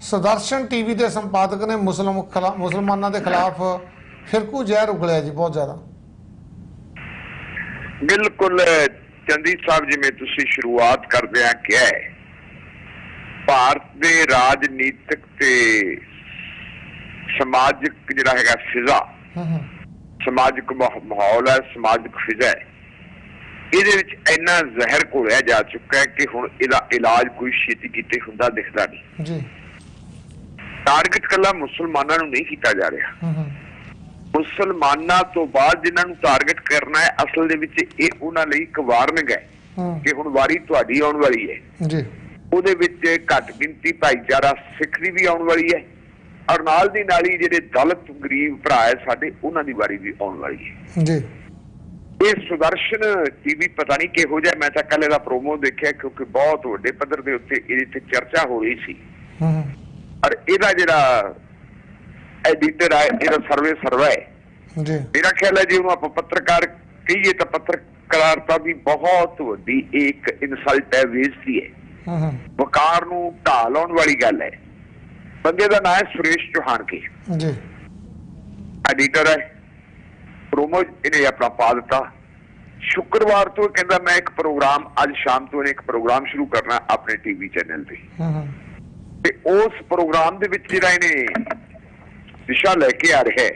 Sudarshan TV के संपादक ने मुसलमानों के खिलाफ फिरकू जहर उगलिया जी बहुत ज्यादा। बिल्कुल चंदी साहब, जिवें तुसीं शुरुआत करदिआं किहा है, भारत के राजनीतिक ते समाजिक जिहड़ा हैगा फिजा, समाजिक माहौल है, समाजिक फिजा है, ਇਹਦੇ ਵਿੱਚ ਇੰਨਾ ਜ਼ਹਿਰ ਘੋਲਿਆ ਜਾ ਚੁੱਕਾ ਹੈ ਕਿ ਹੁਣ ਇਹਦਾ ਇਲਾਜ ਕੋਈ ਛੇਤੀ ਕੀਤੇ ਹੁੰਦਾ ਦਿਖਦਾ ਨਹੀਂ ਜੀ। ਟਾਰਗੇਟ ਕੱਲਾ ਮੁਸਲਮਾਨਾਂ ਨੂੰ ਨਹੀਂ ਕੀਤਾ ਜਾ ਰਿਹਾ, ਮੁਸਲਮਾਨਾਂ ਤੋਂ ਬਾਅਦ ਜਿਨ੍ਹਾਂ ਨੂੰ ਟਾਰਗੇਟ ਕਰਨਾ ਹੈ ਅਸਲ ਦੇ ਵਿੱਚ ਇਹ ਉਹਨਾਂ ਲਈ ਇੱਕ ਵਾਰਨਿੰਗ ਹੈ ਕਿ ਹੁਣ ਵਾਰੀ ਤੁਹਾਡੀ ਆਉਣ ਵਾਲੀ ਹੈ ਜੀ। ਉਹਦੇ ਵਿੱਚ ਘੱਟ ਗਿਣਤੀ ਭਾਈਚਾਰਾ ਸਿੱਖ ਦੀ ਵੀ ਆਉਣ ਵਾਲੀ ਹੈ ਔਰ ਨਾਲ ਦੀ ਨਾਲ ਹੀ ਜਿਹੜੇ ਦਲਿਤ ਗਰੀਬ ਭਰਾ ਹੈ ਸਾਡੇ ਉਹਨਾਂ ਦੀ ਵਾਰੀ ਵੀ ਆਉਣ ਵਾਲੀ ਹੈ ਜੀ। ਇਹ ਸੁਦਰਸ਼ਨ ਟੀਵੀ ਪਤਾ ਨਹੀਂ ਕਿਹੋ ਜਿਹਾ, ਮੈਂ ਤਾਂ ਕੱਲ ਇਹਦਾ ਪ੍ਰੋਮੋ ਦੇਖਿਆ ਕਿਉਂਕਿ ਬਹੁਤ ਵੱਡੇ ਪੱਧਰ ਦੇ ਉੱਤੇ ਇਹਦੇ ਤੇ ਚਰਚਾ ਹੋ ਰਹੀ ਸੀ ਔਰ ਇਹਦਾ ਜਿਹੜਾ ਐਡੀਟਰ ਹੈ ਇਹਦਾ ਸਰਵੇ ਹੈ, ਮੇਰਾ ਖਿਆਲ ਹੈ ਜੇ ਉਹਨੂੰ ਆਪਾਂ ਪੱਤਰਕਾਰ ਕਹੀਏ ਤਾਂ ਪੱਤਰਕਾਰਤਾ ਵੀ ਬਹੁਤ ਵੱਡੀ ਇੱਕ ਇਨਸਲਟ ਹੈ, ਬੇਇੱਜ਼ਤੀ ਹੈ, ਵਕਾਰ ਨੂੰ ਢਾਹ ਲਾਉਣ ਵਾਲੀ ਗੱਲ ਹੈ। ਬੰਦੇ ਦਾ ਨਾਂ ਹੈ ਸੁਰੇਸ਼ ਚੌਹਾਨ ਕੇ ਐਡੀਟਰ ਹੈ, ਪ੍ਰੋਮੋ ਇਹਨੇ ਆਪਣਾ ਪਾ ਦਿੱਤਾ। शुक्रवार तो कहता मैं एक प्रोग्राम अज शाम तो एक प्रोग्राम शुरू करना अपने टीवी चैनल पे उस प्रोग्राम दे विच जिहड़ा इहने विशा लैके आ रहा है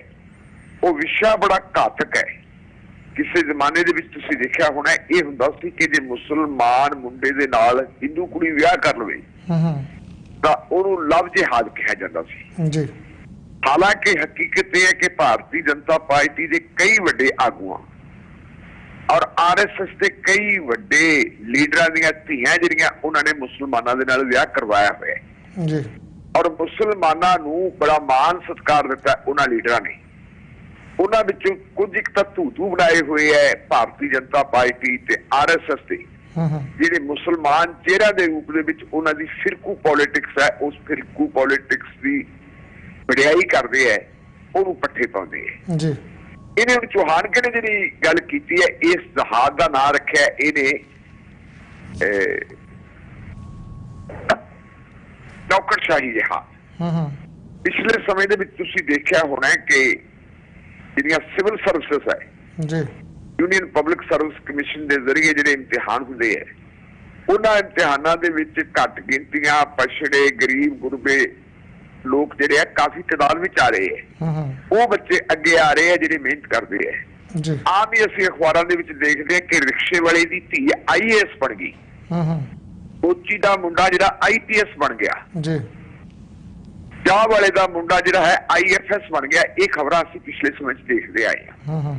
वो विशा बड़ा घातक है। किसी जमाने दे विच तुसीं देखिया होना ये हुंदा सी कि जे मुसलमान मुंडे दे नाल हिंदू कुड़ी विआह कर लवे तां ओहनूं लव जिहाद कहा जांदा सी जी। हालांकि हकीकत यह है कि भारतीय जनता पार्टी के कई वड्डे आगूआं और RSS के कई वड्डे लीडरां दीयां धीआं जिहड़ियां उन्होंने मुसलमानां दे नाल विआह करवाया होया जी और मुसलमानां नूं बड़ा मान सत्कार दिता उन्हां लीडरां ने। उन्हां विचों कुछ एक तां धू बनाए हुए है भारतीय जनता पार्टी ते RSS दे जिहड़े मुसलमान चेहरा दे रूप दे विच उन्हां दी फिरकू पॉलिटिक्स है, उस फिरकू पॉलिटिक्स दी वडियाई करदे है, उहनूं पट्ठे पाउंदे है जी। इन्हें चौहान के ने जी गल की है इस जहाज का नाम रखा इन्हें नौकरशाही जहाज। पिछले समय देखा होना है कि जिहड़ियां सिविल सर्विसेज है यूनियन पब्लिक सर्विस कमीशन के जरिए जिहड़े इम्तिहान होंदे है उन्हां इम्तिहानां दे विच घट गिनतियां पछड़े गरीब गुरबे लोग जिहड़े है काफी तादाद में आ रहे हैं, वो बच्चे अगे आ रहे हैं जिहड़े मेहनत करते हैं। आम ही असीं अखबारां दे विच देखदे कि रिक्शे वाले दी धी IAS बन गई, कोची दा मुंडा जिहड़ा IPS बन गया, चाह वाले दा मुंडा जिहड़ा है IFS बन गया। ये खबरां असीं पिछले समय च देखदे आए हैं।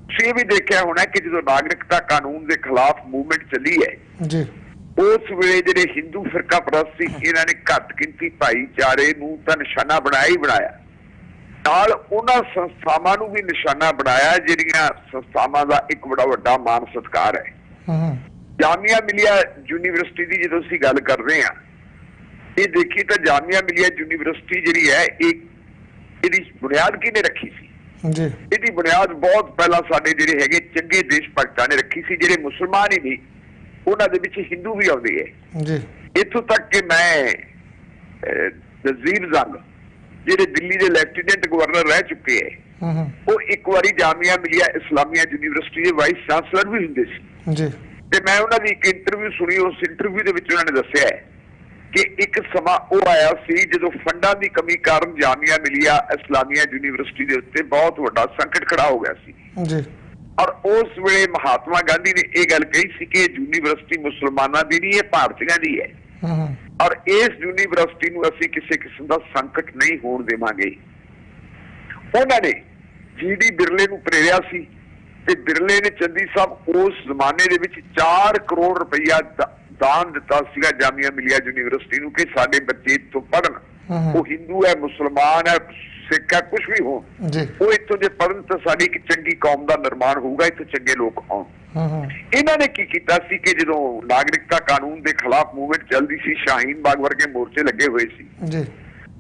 तुसीं भी देखिया होना कि जो नागरिकता कानून के खिलाफ मूवमेंट चली है उस वेले जिहड़े हिंदू फिरका परस्त सी इन्हां ने घट गिनती भाईचारे नूं तां निशाना बनाया ही बनाया, नाल उन्हां संस्थावां नूं भी निशाना बनाया जिहड़ियां संस्थावां दा एक बड़ा वड्डा मान सत्कार है। जामिया मिलिया यूनीवर्सिटी की जो असीं गल कर रहे हैं ये देखी तो जामिया मिलिया यूनीवर्सिटी जिहड़ी है इहदी बुनियाद किहने रखी सी? इहदी बुनियाद बहुत पहला साडे जिहड़े हैगे चंगे देश भगतां ने रखी सी, जिहड़े मुसलमान ही नहीं उन्होंने विच हिंदू भी आउंदे है। इत्थों तक कि मैं नज़ीर जंग जिहड़े दिल्ली के लैफ्टिनेंट गवर्नर रह चुके हैं वो एक बारी जामिया मिलिया इस्लामिया यूनीवर्सिटी के वाइस चांसलर भी हुंदे सी ते मैं उन्हां दी एक इंटरव्यू सुनी। उस इंटरव्यू दे विच उन्होंने दस्सिया है कि एक समा वो आया सी जदों फंडां दी कमी कारण जामिया मिलिया इस्लामिया यूनीवर्सिटी के उत्ते बहुत वड्डा संकट खड़ा हो गया सी और उस वेले महात्मा गांधी ने यह गल कही सी कि यूनीवर्सिटी मुसलमानों की नहीं है भारतीयों की है और इस यूनीवर्सिटी नूं असीं किसी किस्म का संकट नहीं होण देवांगे। उन्होंने GD बिरले नूं प्रेरिया सी ते बिरले ने चंदी साहब उस जमाने दे विच 4 करोड़ रुपया दान दिता सीगा जामिया मिलिया यूनीवर्सिटी नूं कि साडे बच्चे इत्थों पढ़न, वो हिंदू है मुसलमान है सिख है कुछ भी हो वो इत्थों जे पढ़न तो साडी एक चंगी कौम का निर्माण होगा, इत्थों चंगे लोग आउण। इन्हां ने की कीता सी कि जदों नागरिकता कानून के खिलाफ मूवमेंट चलदी सी, शाहीन बाग वर्गे मोर्चे लगे हुए सी,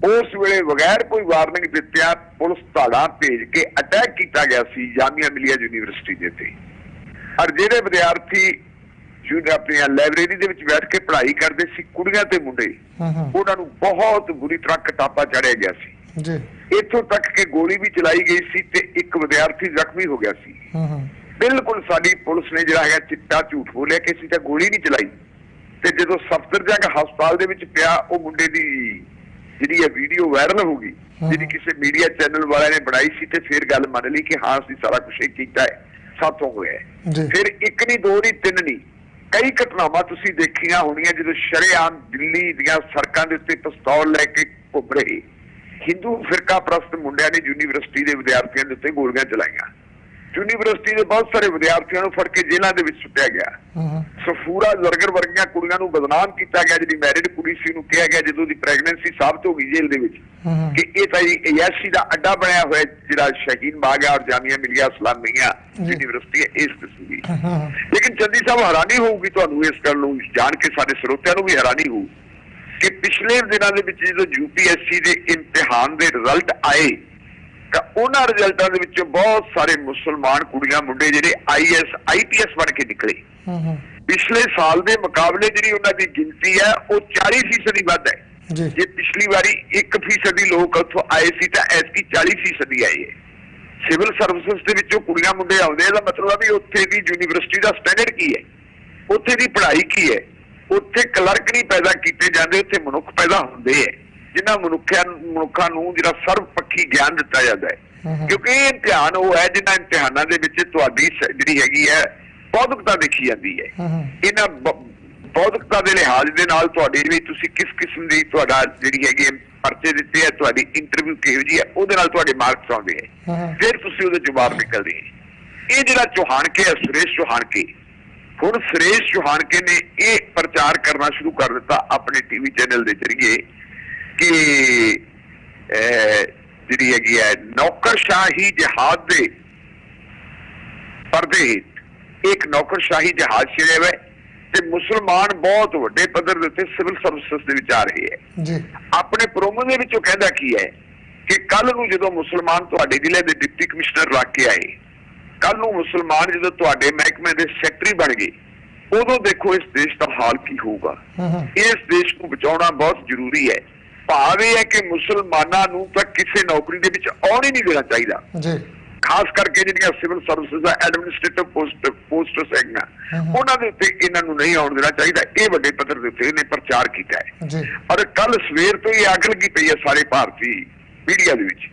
उस वेले बगैर कोई वार्निंग दित्तिया पुलिस धाड़ा भेज के अटैक किया गया सी जामिया मिलिया यूनीवर्सिटी दे ते और जिहड़े विद्यार्थी अपनी लाइब्रेरी ਦੇ ਵਿੱਚ ਬੈਠ ਕੇ ਪੜ੍ਹਾਈ ਕਰਦੇ ਸੀ ਕੁੜੀਆਂ ਤੇ ਮੁੰਡੇ ਉਹਨਾਂ ਨੂੰ ਬਹੁਤ ਬੁਰੀ ਤਰ੍ਹਾਂ ਕਟਾਪਾ ਚੜਿਆ ਗਿਆ ਸੀ ਜੀ ਇੱਥੋਂ ਤੱਕ ਕਿ ਗੋਲੀ ਵੀ ਚਲਾਈ ਗਈ ਸੀ ਤੇ ਇੱਕ ਵਿਦਿਆਰਥੀ ਜ਼ਖਮੀ ਹੋ ਗਿਆ ਸੀ ਬਿਲਕੁਲ ਸਾਡੀ ਪੁਲਿਸ ਨੇ ਜਿਹੜਾ ਹੈਗਾ ਚਿੱਟਾ ਝੂਠ ਬੋਲਿਆ ਕਿ ਅਸੀਂ ਤਾਂ ਗੋਲੀ ਨਹੀਂ ਚਲਾਈ ਤੇ ਜਦੋਂ ਸਫਦਰਜੰਗ ਹਸਪਤਾਲ ਦੇ ਵਿੱਚ ਪਿਆ ਉਹ ਮੁੰਡੇ ਦੀ ਜਿਹੜੀ ਇਹ ਵੀਡੀਓ ਵਾਇਰਲ ਹੋ ਗਈ ਜਿਹੜੀ ਕਿਸੇ ਮੀਡੀਆ ਚੈਨਲ ਵਾਲਿਆਂ ਨੇ ਬਣਾਈ ਸੀ ਤੇ ਫਿਰ ਗੱਲ ਮੰਨ ਲਈ ਕਿ ਹਾਂ ਅਸੀਂ ਸਾਰਾ ਕੁਝ ਇਹ ਕੀਤਾ ਹੈ ਸਾਥੋਂ ਹੋਇਆ ਫਿਰ ਇੱਕ ਨਹੀਂ ਦੋ ਨਹੀਂ ਤਿੰਨ ਨਹੀਂ ਕਈ ਘਟਨਾਵਾਂ ਤੁਸੀਂ ਦੇਖੀਆਂ ਹੋਣੀਆਂ ਜਦੋਂ ਸ਼ਰੇਆਮ ਦਿੱਲੀ ਦੀਆਂ ਸੜਕਾਂ ਦੇ ਉੱਤੇ ਪਿਸਤੌਲ ਲੈ ਕੇ ਘੁੰਮ ਰਹੇ ਹਿੰਦੂ ਫਿਰਕਾ ਪ੍ਰਸਤ ਮੁੰਡਿਆਂ ਨੇ ਯੂਨੀਵਰਸਿਟੀ ਦੇ ਵਿਦਿਆਰਥੀਆਂ ਦੇ ਉੱਤੇ ਗੋਲੀਆਂ ਚਲਾਈਆਂ ਯੂਨੀਵਰਸਿਟੀ ਦੇ ਬਹੁਤ ਸਾਰੇ ਵਿਦਿਆਰਥੀਆਂ ਨੂੰ ਫੜ ਕੇ ਜੇਲ੍ਹਾਂ ਦੇ ਵਿੱਚ ਸੁੱਟਿਆ ਗਿਆ ਸਫੂਰਾ ਜ਼ਰਗਰ ਵਰਗੀਆਂ ਕੁੜੀਆਂ ਨੂੰ ਬਦਨਾਮ ਕੀਤਾ ਗਿਆ ਜਿਹੜੀ ਮੈਰਿਡ ਕੁੜੀ ਸੀ ਨੂੰ ਕਿਹਾ ਗਿਆ ਜਦੋਂ ਦੀ ਪ੍ਰੈਗਨੈਂਸੀ ਸਾਬਤ ਹੋ ਗਈ ਜੇਲ੍ਹ ਦੇ ਵਿੱਚ ਕਿ ਇਹ ਤਾਂ ਯਾਸ਼ੀ ਦਾ ਅੱਡਾ ਬਣਿਆ ਹੋਇਆ ਜਿਹੜਾ ਸ਼ਹੀਨ ਬਾਗ ਹੈ ਔਰ ਜਾਮੀਆ ਮਿਲੀਆ ਇਸਲਾਮੀਆ ਯੂਨੀਵਰਸਿਟੀ ਹੈ ਇਸ ਕਿਸਮ ਦੀ ਲੇਕਿਨ ਚੰਦੀ ਸਾਹਿਬ ਹੈਰਾਨੀ ਹੋਊਗੀ ਤੁਹਾਨੂੰ ਇਸ ਗੱਲ ਨੂੰ ਜਾਣ ਕੇ ਸਾਡੇ ਸਰੋਤਿਆਂ ਨੂੰ ਵੀ ਹੈਰਾਨੀ ਹੋਊ ਕਿ ਪਿਛਲੇ ਦਿਨਾਂ ਦੇ ਵਿੱਚ ਜਦੋਂ UPSC ਦੇ ਇਮਤਿਹਾਨ ਦੇ ਰਿਜ਼ਲਟ ਆਏ ਤਾਂ ਉਹਨਾਂ ਰਿਜ਼ਲਟਾਂ ਦੇ ਵਿੱਚੋਂ ਬਹੁਤ ਸਾਰੇ ਮੁਸਲਮਾਨ ਕੁੜੀਆਂ ਮੁੰਡੇ ਜਿਹੜੇ IAS IPS ਬਣ ਕੇ ਨਿਕਲੇ ਪਿਛਲੇ ਸਾਲ ਦੇ ਮੁਕਾਬਲੇ ਜਿਹੜੀ ਉਹਨਾਂ ਦੀ ਗਿਣਤੀ ਹੈ ਉਹ 40% ਵੱਧ ਹੈ ਜੇ ਪਿਛਲੀ ਵਾਰੀ 1% ਲੋਕ ਉੱਥੋਂ ਆਏ ਸੀ ਤਾਂ ਐਤਕੀ 40% ਆਏ ਹੈ ਸਿਵਲ ਸਰਵਿਸਿਜ਼ ਦੇ ਵਿੱਚੋਂ ਕੁੜੀਆਂ ਮੁੰਡੇ ਆਉਂਦੇ ਇਹਦਾ ਮਤਲਬ ਆ ਵੀ ਉੱਥੇ ਦੀ ਯੂਨੀਵਰਸਿਟੀ ਦਾ ਸਟੈਂਡਰਡ ਕੀ ਹੈ ਉੱਥੇ ਦੀ ਪੜ੍ਹਾਈ ਕੀ ਹੈ ਉੱਥੇ ਕਲਰਕ ਨਹੀਂ ਪੈਦਾ ਕੀਤੇ ਜਾਂਦੇ ਉੱਥੇ ਮਨੁੱਖ ਪੈਦਾ ਹੁੰਦੇ ਹੈ ਜਿਨ੍ਹਾਂ ਮਨੁੱਖਾਂ ਨੂੰ ਜਿਹੜਾ ਸਰਵ ਪੱਖੀ ਗਿਆਨ ਦਿੱਤਾ ਜਾਂਦਾ ਹੈ ਕਿਉਂਕਿ ਇਹ ਇਮਤਿਹਾਨ ਉਹ ਹੈ ਜਿਨ੍ਹਾਂ ਇਮਤਿਹਾਨਾਂ ਦੇ ਵਿੱਚ ਤੁਹਾਡੀ ਜਿਹੜੀ ਹੈਗੀ ਹੈ ਬੌਧਿਕਤਾ ਦੇਖੀ ਜਾਂਦੀ ਹੈ ਇਹਨਾਂ ਬੌਧਿਕਤਾ ਦੇ ਲਿਹਾਜ਼ ਦੇ ਨਾਲ ਤੁਹਾਡੀ ਵੀ ਤੁਸੀਂ ਕਿਸ ਕਿਸਮ ਦੀ ਤੁਹਾਡਾ ਜਿਹੜੀ ਹੈਗੀ ਪਰਚੇ ਦਿੱਤੇ ਹੈ ਤੁਹਾਡੀ ਇੰਟਰਵਿਊ ਕਿਹੋ ਜਿਹੀ ਹੈ ਉਹਦੇ ਨਾਲ ਤੁਹਾਡੇ ਮਾਰਕਸ ਆਉਂਦੇ ਹੈ ਫਿਰ ਤੁਸੀਂ ਉਹਦੇ ਜਵਾਬ ਨਿਕਲਦੇ ਹੈ ਇਹ ਜਿਹੜਾ ਚੌਹਾਨਕੇ ਹੈ ਸੁਰੇਸ਼ ਚੌਹਾਨਕੇ ਹੁਣ ਸੁਰੇਸ਼ ਚੌਹਾਨਕੇ ਨੇ ਇਹ ਪ੍ਰਚਾਰ ਕਰਨਾ ਸ਼ੁਰੂ ਕਰ ਦਿੱਤਾ ਆਪਣੇ TV ਚੈਨਲ ਦੇ ਜ਼ਰੀਏ ਕਿ ਜਿਹੜੀ ਹੈਗੀ ਹੈ ਨੌਕਰਸ਼ਾਹੀ ਜਹਾਜ਼ ਦੇ ਪਰਦੇ ਇੱਕ ਨੌਕਰਸ਼ਾਹੀ ਜਹਾਜ਼ ਛਿੜਿਆ ਹੋਇਆ ਤੇ ਮੁਸਲਮਾਨ ਬਹੁਤ ਵੱਡੇ ਪੱਧਰ ਦੇ ਉੱਤੇ ਸਿਵਲ ਸਰਵਿਸਿਜ਼ ਦੇ ਵਿੱਚ ਆ ਰਹੇ ਹੈ ਆਪਣੇ ਪ੍ਰੋਮੋ ਦੇ ਵਿੱਚ ਉਹ ਕਹਿੰਦਾ ਕੀ ਹੈ ਕਿ ਕੱਲ ਨੂੰ ਜਦੋਂ ਮੁਸਲਮਾਨ ਤੁਹਾਡੇ ਜ਼ਿਲ੍ਹੇ ਦੇ ਡਿਪਟੀ ਕਮਿਸ਼ਨਰ ਲੱਗ ਕੇ ਆਏ ਕੱਲ ਨੂੰ ਮੁਸਲਮਾਨ ਜਦੋਂ ਤੁਹਾਡੇ ਮਹਿਕਮੇ ਦੇ ਸੈਕਟਰੀ ਬਣ ਗਏ ਉਦੋਂ ਦੇਖੋ ਇਸ ਦੇਸ਼ ਦਾ ਹਾਲ ਕੀ ਹੋਊਗਾ ਇਸ ਦੇਸ਼ ਨੂੰ ਬਚਾਉਣਾ ਬਹੁਤ ਜ਼ਰੂਰੀ ਹੈ ਭਾਵ ਇਹ ਹੈ ਕਿ ਮੁਸਲਮਾਨਾਂ ਨੂੰ ਤਾਂ ਕਿਸੇ ਨੌਕਰੀ ਦੇ ਵਿੱਚ ਆਉਣ ਹੀ ਨਹੀਂ ਦੇਣਾ ਚਾਹੀਦਾ ਖਾਸ ਕਰਕੇ ਜਿਹੜੀਆਂ ਸਿਵਲ ਸਰਵਿਸਿਜ਼ ਦਾ ਐਡਮਿਨਿਸਟ੍ਰੇਟਿਵ ਪੋਸਟਸ ਹੈਗੀਆਂ ਉਹਨਾਂ ਦੇ ਉੱਤੇ ਇਹਨਾਂ ਨੂੰ ਨਹੀਂ ਆਉਣ ਦੇਣਾ ਚਾਹੀਦਾ ਇਹ ਵੱਡੇ ਪੱਧਰ ਦੇ ਉੱਤੇ ਇਹਨੇ ਪ੍ਰਚਾਰ ਕੀਤਾ ਹੈ ਔਰ ਕੱਲ ਸਵੇਰ ਤੋਂ ਹੀ ਅੱਗ ਲੱਗੀ ਪਈ ਹੈ ਸਾਰੇ ਭਾਰਤੀ ਮੀਡੀਆ ਦੇ ਵਿੱਚ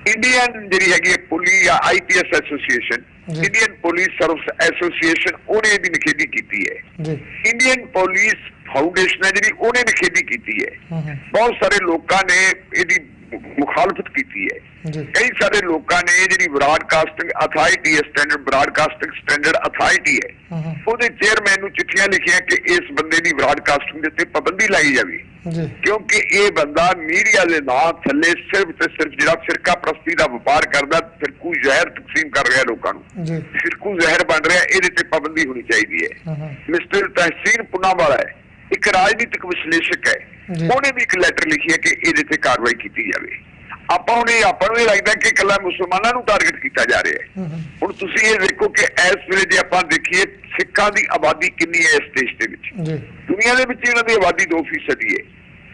ਇੰਡੀਅਨ ਜਿਹੜੀ ਹੈਗੀ ਪੁਲਿਸ ਜਾਂ IPS association Indian police service association ਉਹਨੇ ਇਹਦੀ ਨਿਖੇਧੀ ਕੀਤੀ ਹੈ ਇੰਡੀਅਨ ਪੁਲਿਸ ਫਾਊਂਡੇਸ਼ਨ ਹੈ ਜਿਹੜੀ ਉਹਨੇ ਨਿਖੇਧੀ ਕੀਤੀ ਹੈ ਬਹੁਤ ਸਾਰੇ ਲੋਕਾਂ ਨੇ ਇਹਦੀ ਮੁਖਾਲਫਤ ਕੀਤੀ ਹੈ ਕਈ ਸਾਰੇ ਲੋਕਾਂ ਨੇ ਜਿਹੜੀ ਬ੍ਰਾਡਕਾਸਟਿੰਗ ਅਥਾਰਟੀ ਹੈ ਸਟੈਂਡਰਡ ਬ੍ਰਾਡਕਾਸਟਿੰਗ ਸਟੈਂਡਰਡ ਅਥਾਰਟੀ ਹੈ ਉਹਦੇ ਚੇਅਰਮੈਨ ਨੂੰ ਚਿੱਠੀਆਂ ਲਿਖੀਆਂ ਕਿ ਇਸ ਬੰਦੇ ਦੀ ਬ੍ਰਾਡਕਾਸਟਿੰਗ ਦੇ ਉੱਤੇ ਪਾਬੰਦੀ ਲਾਈ ਜਾਵੇ ਕਿਉਂਕਿ ਇਹ ਬੰਦਾ ਮੀਡੀਆ ਦੇ ਨਾਂ ਥੱਲੇ ਸਿਰਫ ਤੇ ਸਿਰਫ ਜਿਹੜਾ ਫਿਰਕਾ ਪ੍ਰਸਤੀ ਦਾ ਵਪਾਰ ਕਰਦਾ ਫਿਰਕੂ ਜ਼ਹਿਰ ਤਕਸੀਮ ਕਰ ਰਿਹਾ ਲੋਕਾਂ ਨੂੰ ਫਿਰਕੂ ਜ਼ਹਿਰ ਬਣ ਰਿਹਾ ਇਹਦੇ ਤੇ ਪਾਬੰਦੀ ਹੋਣੀ ਚਾਹੀਦੀ ਹੈ ਮਿਸਟਰ ਤਹਿਸੀਨ ਪੁਨਾਵਾਲਾ ਹੈ ਇੱਕ ਰਾਜਨੀਤਿਕ ਵਿਸ਼ਲੇਸ਼ਕ ਹੈ ਉਹਨੇ ਵੀ ਇੱਕ ਲੈਟਰ ਲਿਖੀ ਹੈ ਕਿ ਇਹਦੇ ਤੇ ਕਾਰਵਾਈ ਕੀਤੀ ਜਾਵੇ ਆਪਾਂ ਨੂੰ ਇਹ ਲੱਗਦਾ ਕਿ ਇਕੱਲਾ ਮੁਸਲਮਾਨਾਂ ਨੂੰ ਟਾਰਗੇਟ ਕੀਤਾ ਜਾ ਰਿਹਾ ਹੈ ਹੁਣ ਤੁਸੀਂ ਇਹ ਦੇਖੋ ਕਿ ਇਸ ਵੇਲੇ ਜੇ ਆਪਾਂ ਦੇਖੀਏ ਸਿੱਖਾਂ ਦੀ ਆਬਾਦੀ ਕਿੰਨੀ ਹੈ ਇਸ ਦੇਸ਼ ਦੇ ਵਿੱਚ ਦੁਨੀਆ ਦੇ ਵਿੱਚ ਇਹਨਾਂ ਦੀ ਆਬਾਦੀ 2% ਹੈ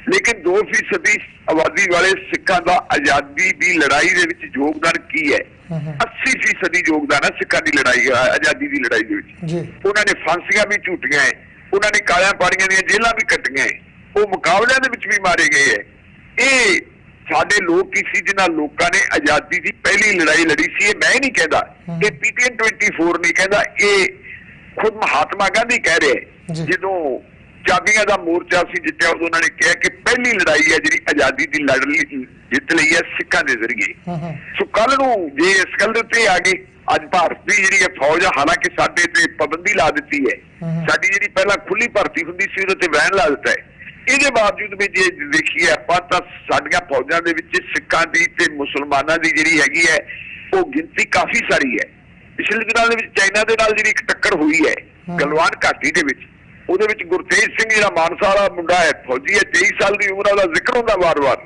ਲੇਕਿਨ 2% ਆਬਾਦੀ ਵਾਲੇ ਸਿੱਖਾਂ ਦਾ ਆਜ਼ਾਦੀ ਦੀ ਲੜਾਈ ਦੇ ਵਿੱਚ ਯੋਗਦਾਨ ਕੀ ਹੈ 80% ਯੋਗਦਾਨ ਹੈ ਸਿੱਖਾਂ ਦੀ ਲੜਾਈ ਆਜ਼ਾਦੀ ਦੀ ਲੜਾਈ ਦੇ ਵਿੱਚ ਉਹਨਾਂ ਨੇ ਫਾਂਸੀਆਂ ਵੀ ਝੂਟੀਆਂ ਹੈ ਉਹਨਾਂ ਨੇ ਕਾਲਿਆਂ ਪਾੜੀਆਂ ਦੀਆਂ ਜੇਲ੍ਹਾਂ ਵੀ ਕੱਟੀਆਂ ਹੈ ਉਹ ਮੁਕਾਬਲਿਆਂ ਦੇ ਵਿੱਚ ਵੀ ਮਾਰੇ ਗਏ ਹੈ ਇਹ ਸਾਡੇ ਲੋਕ ਕੀ ਸੀ ਜਿਨ੍ਹਾਂ ਲੋਕਾਂ ਨੇ ਆਜ਼ਾਦੀ ਦੀ ਪਹਿਲੀ ਲੜਾਈ ਲੜੀ ਸੀ ਇਹ ਮੈਂ ਨਹੀਂ ਕਹਿੰਦਾ ਇਹ PTN 24 ਨਹੀਂ ਕਹਿੰਦਾ ਇਹ ਖੁਦ ਮਹਾਤਮਾ ਗਾਂਧੀ ਕਹਿ ਰਿਹਾ ਜਦੋਂ ਚਾਬੀਆਂ ਦਾ ਮੋਰਚਾ ਸੀ ਜਿੱਤਿਆ ਉਦੋਂ ਉਹਨਾਂ ਨੇ ਕਿਹਾ ਕਿ ਪਹਿਲੀ ਲੜਾਈ ਹੈ ਜਿਹੜੀ ਆਜ਼ਾਦੀ ਦੀ ਲੜ ਲਈ ਜਿੱਤ ਲਈ ਹੈ ਸਿੱਖਾਂ ਦੇ ਜ਼ਰੀਏ ਸੋ ਕੱਲ ਨੂੰ ਜੇ ਇਸ ਗੱਲ ਦੇ ਉੱਤੇ ਆ ਗਏ ਅੱਜ ਭਾਰਤ ਦੀ ਜਿਹੜੀ ਹੈ ਫੌਜ ਆ ਹਾਲਾਂਕਿ ਸਾਡੇ ਤੇ ਪਾਬੰਦੀ ਲਾ ਦਿੱਤੀ ਹੈ ਸਾਡੀ ਜਿਹੜੀ ਪਹਿਲਾਂ ਖੁੱਲੀ ਭਰਤੀ ਹੁੰਦੀ ਸੀ ਉਹਦੇ ਤੇ ਬੈਨ ਲਾ ਦਿੱਤਾ ਹੈ ਇਹਦੇ ਬਾਵਜੂਦ ਵੀ ਜੇ ਦੇਖੀਏ ਆਪਾਂ ਤਾਂ ਸਾਡੀਆਂ ਫੌਜਾਂ ਦੇ ਵਿੱਚ ਸਿੱਖਾਂ ਦੀ ਤੇ ਮੁਸਲਮਾਨਾਂ ਦੀ ਜਿਹੜੀ ਹੈਗੀ ਹੈ ਉਹ ਗਿਣਤੀ ਕਾਫੀ ਸਾਰੀ ਹੈ ਪਿਛਲੇ ਦਿਨਾਂ ਦੇ ਵਿੱਚ ਚਾਈਨਾ ਦੇ ਨਾਲ ਜਿਹੜੀ ਇੱਕ ਟੱਕਰ ਹੋਈ ਹੈ ਗਲਵਾਨ ਘਾਟੀ ਦੇ ਵਿੱਚ ਉਹਦੇ ਵਿੱਚ ਗੁਰਤੇਜ ਸਿੰਘ ਜਿਹੜਾ ਮਾਨਸਾ ਵਾਲਾ ਮੁੰਡਾ ਹੈ ਫੌਜੀ ਹੈ 23 ਸਾਲ ਦੀ ਉਮਰ ਦਾ ਜ਼ਿਕਰ ਹੁੰਦਾ ਵਾਰ-ਵਾਰ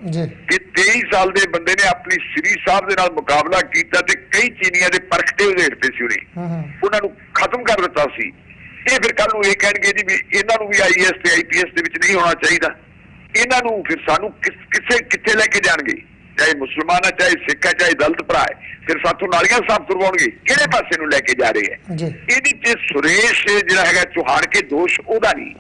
ਕਿ 23 ਸਾਲ ਦੇ ਬੰਦੇ ਨੇ ਆਪਣੀ ਸ੍ਰੀ ਸਾਹਿਬ ਦੇ ਨਾਲ ਮੁਕਾਬਲਾ ਕੀਤਾ ਤੇ ਕਈ ਚੀਨੀਆਂ ਦੇ ਪਰਖਟੇ ਉਧੇੜਤੇ ਸੀ ਉਹਨੇ ਉਹਨਾਂ ਨੂੰ ਖਤਮ ਕਰ ਦਿੱਤਾ ਸੀ ਇਹ ਫਿਰ ਕੱਲ ਨੂੰ ਇਹ ਕਹਿਣਗੇ ਜੀ ਵੀ ਇਹਨਾਂ ਨੂੰ ਵੀ IAS ਤੇ IPS ਦੇ ਵਿੱਚ ਨਹੀਂ ਹੋਣਾ ਚਾਹੀਦਾ। ਇਹਨਾਂ ਨੂੰ ਫਿਰ ਸਾਨੂੰ ਕਿਸੇ ਕਿੱਥੇ ਲੈ ਕੇ ਜਾਣਗੇ, ਚਾਹੇ ਮੁਸਲਮਾਨ ਹੈ, ਚਾਹੇ ਸਿੱਖ ਹੈ, ਚਾਹੇ ਦਲਿਤ ਭਰਾ ਹੈ, ਫਿਰ ਸਾਥੋਂ ਨਾਲੀਆਂ ਸਾਫ਼ ਕਰਵਾਉਣਗੇ। ਕਿਹੜੇ ਪਾਸੇ ਨੂੰ ਲੈ ਕੇ ਜਾ ਰਹੇ ਹੈ? ਇਹਦੀ ਤੇ ਸੁਰੇਸ਼ ਜਿਹੜਾ ਹੈਗਾ ਚੌਹਾਨ ਕੇ ਦੋਸ਼ ਉਹਦਾ ਨਹੀਂ,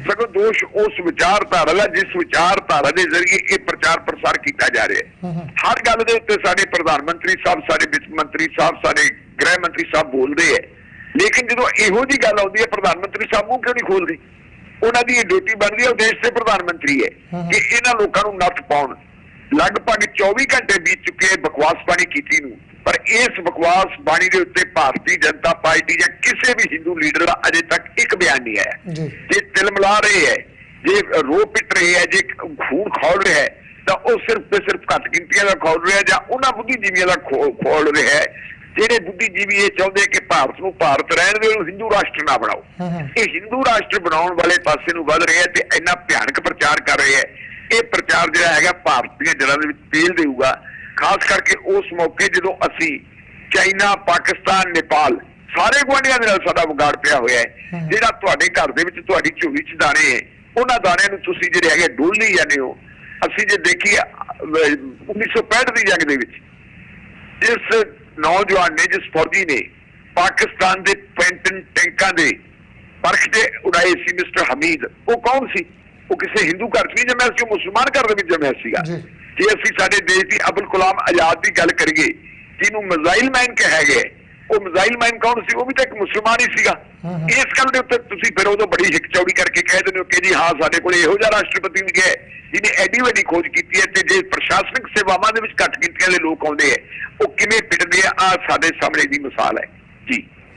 ਸਗੋਂ ਦੋਸ਼ ਉਸ ਵਿਚਾਰਧਾਰਾ ਦਾ ਜਿਸ ਵਿਚਾਰਧਾਰਾ ਦੇ ਜ਼ਰੀਏ ਇਹ ਪ੍ਰਚਾਰ ਪ੍ਰਸਾਰ ਕੀਤਾ ਜਾ ਰਿਹਾ ਹੈ। ਹਰ ਗੱਲ ਦੇ ਉੱਤੇ ਸਾਡੇ ਪ੍ਰਧਾਨ ਮੰਤਰੀ ਸਾਹਿਬ, ਸਾਡੇ ਵਿੱਤ ਮੰਤਰੀ ਸਾਹਿਬ, ਸਾਡੇ ਗ੍ਰਹਿ ਮੰਤਰੀ ਸਾਹਿਬ ਬੋਲਦੇ ਹੈ, ਲੇਕਿਨ ਜਦੋਂ ਇਹੋ ਜਿਹੀ ਗੱਲ ਆਉਂਦੀ ਹੈ ਪ੍ਰਧਾਨ ਮੰਤਰੀ ਸਾਹਿਬ ਮੂੰਹ ਕਿਉਂ ਨਹੀਂ ਖੋਲਦੇ? ਉਹਨਾਂ ਦੀ ਇਹ ਡਿਊਟੀ ਬਣਦੀ ਹੈ, ਉਹ ਦੇਸ਼ ਦੇ ਪ੍ਰਧਾਨ ਮੰਤਰੀ ਹੈ ਕਿ ਇਹਨਾਂ ਲੋਕਾਂ ਨੂੰ ਨੱਥ ਪਾਉਣ। ਲਗਭਗ 24 ਘੰਟੇ ਬੀਤ ਚੁੱਕੇ ਬਕਵਾਸ ਬਾਣੀ ਕੀਤੀ ਨੂੰ, ਪਰ ਇਸ ਬਕਵਾਸ ਬਾਣੀ ਦੇ ਉੱਤੇ ਭਾਰਤੀ ਜਨਤਾ ਪਾਰਟੀ ਜਾਂ ਕਿਸੇ ਵੀ ਹਿੰਦੂ ਲੀਡਰ ਦਾ ਅਜੇ ਤੱਕ ਇੱਕ ਬਿਆਨ ਨਹੀਂ ਆਇਆ। ਜੇ ਤਿਲ ਮਿਲਾ ਰਹੇ ਹੈ, ਜੇ ਰੋ ਪਿੱਟ ਰਹੇ ਹੈ, ਜੇ ਖੂਨ ਖੋਲ ਰਿਹਾ ਹੈ, ਤਾਂ ਉਹ ਸਿਰਫ ਤੇ ਸਿਰਫ ਘੱਟ ਗਿਣਤੀਆਂ ਦਾ ਖੋਲ ਰਿਹਾ ਜਾਂ ਉਹਨਾਂ ਬੁੱਧੀਜੀਵੀਆਂ ਦਾ ਖੋਲ ਰਿਹਾ ਹੈ ਜਿਹੜੇ ਬੁੱਧੀਜੀਵੀ ਇਹ ਚਾਹੁੰਦੇ ਕਿ ਭਾਰਤ ਨੂੰ ਭਾਰਤ ਰਹਿਣ ਦੇ, ਉਹਨੂੰ ਹਿੰਦੂ ਰਾਸ਼ਟਰ ਨਾ ਬਣਾਓ। ਇਹ ਹਿੰਦੂ ਰਾਸ਼ਟਰ ਬਣਾਉਣ ਵਾਲੇ ਪਾਸੇ ਨੂੰ ਵੱਧ ਰਿਹਾ ਤੇ ਇੰਨਾ ਭਿਆਨਕ ਪ੍ਰਚਾਰ ਕਰ ਰਹੇ ਹੈ। ਇਹ ਪ੍ਰਚਾਰ ਜਿਹੜਾ ਹੈਗਾ ਭਾਰਤ ਦੀਆਂ ਜੜ੍ਹਾਂ ਦੇ ਵਿੱਚ ਤੇਲ ਦੇਊਗਾ, ਖਾਸ ਕਰਕੇ ਉਸ ਮੌਕੇ ਜਦੋਂ ਅਸੀਂ ਚਾਈਨਾ, ਪਾਕਿਸਤਾਨ, ਨੇਪਾਲ ਸਾਰੇ ਗੁਆਂਢੀਆਂ ਦੇ ਨਾਲ ਸਾਡਾ ਵਿਗਾੜ ਪਿਆ ਹੋਇਆ ਹੈ। ਜਿਹੜਾ ਤੁਹਾਡੇ ਘਰ ਦੇ ਵਿੱਚ ਤੁਹਾਡੀ ਝੋਲੀ 'ਚ ਦਾਣੇ ਹੈ, ਉਹਨਾਂ ਦਾਣਿਆਂ ਨੂੰ ਤੁਸੀਂ ਜਿਹੜੇ ਹੈਗੇ ਡੋਲੀ ਜਾਂਦੇ ਹੋ। ਅਸੀਂ ਜੇ ਦੇਖੀਏ 1965 ਦੀ ਜੰਗ ਦੇ ਵਿੱਚ ਜਿਸ ਨੌਜਵਾਨ ਨੇ, ਜਿਸ ਫੌਜੀ ਨੇ ਪਾਕਿਸਤਾਨ ਦੇ ਪੈਂਟਨ ਟੈਂਕਾਂ ਦੇ ਪਰਖ ਤੇ ਉਡਾਏ ਸੀ, ਮਿਸਟਰ ਹਮੀਦ, ਉਹ ਕੌਣ ਸੀ? ਉਹ ਕਿਸੇ ਹਿੰਦੂ ਘਰ 'ਚ ਨਹੀਂ ਜੰਮਿਆ ਸੀ, ਉਹ ਮੁਸਲਮਾਨ ਘਰ ਦੇ ਵਿੱਚ ਜੰਮਿਆ ਸੀਗਾ। ਜੇ ਅਸੀਂ ਸਾਡੇ ਦੇਸ਼ ਦੀ ਅਬੁਲ ਕਲਾਮ ਆਜ਼ਾਦ ਦੀ ਗੱਲ ਕਰੀਏ, ਜਿਹਨੂੰ ਮਿਜ਼ਾਈਲ ਮੈਨ ਕਿਹਾ ਗਿਆ, ਉਹ ਮਿਜ਼ਾਈਲ ਮੈਨ ਕੌਣ ਸੀ? ਉਹ ਵੀ ਤਾਂ ਇੱਕ ਮੁਸਲਮਾਨ ਹੀ ਸੀਗਾ। ਇਸ ਗੱਲ ਦੇ ਉੱਤੇ ਤੁਸੀਂ ਫਿਰ ਉਦੋਂ ਬੜੀ ਹਿੱਕ ਚੌੜੀ ਕਰਕੇ ਕਹਿ ਦਿੰਦੇ ਹੋ ਕਿ ਜੀ ਹਾਂ ਸਾਡੇ ਕੋਲ ਇਹੋ ਜਿਹਾ ਰਾਸ਼ਟਰਪਤੀ ਵੀ ਗਿਆ ਜਿਹਨੇ ਐਡੀ ਵੱਡੀ ਖੋਜ ਕੀਤੀ ਹੈ, ਤੇ ਜੇ ਪ੍ਰਸ਼ਾਸਨਿਕ ਸੇਵਾਵਾਂ ਦੇ ਵਿੱਚ ਘੱਟ ਗਿਣਤੀਆਂ ਦੇ ਲੋਕ ਆਉਂਦੇ ਹੈ ਉਹ ਕਿਵੇਂ ਪਿੱਟਦੇ ਆ, ਆਹ ਸਾਡੇ ਸਾਹਮਣੇ ਦੀ ਮਿਸਾਲ ਹੈ ਜੀ।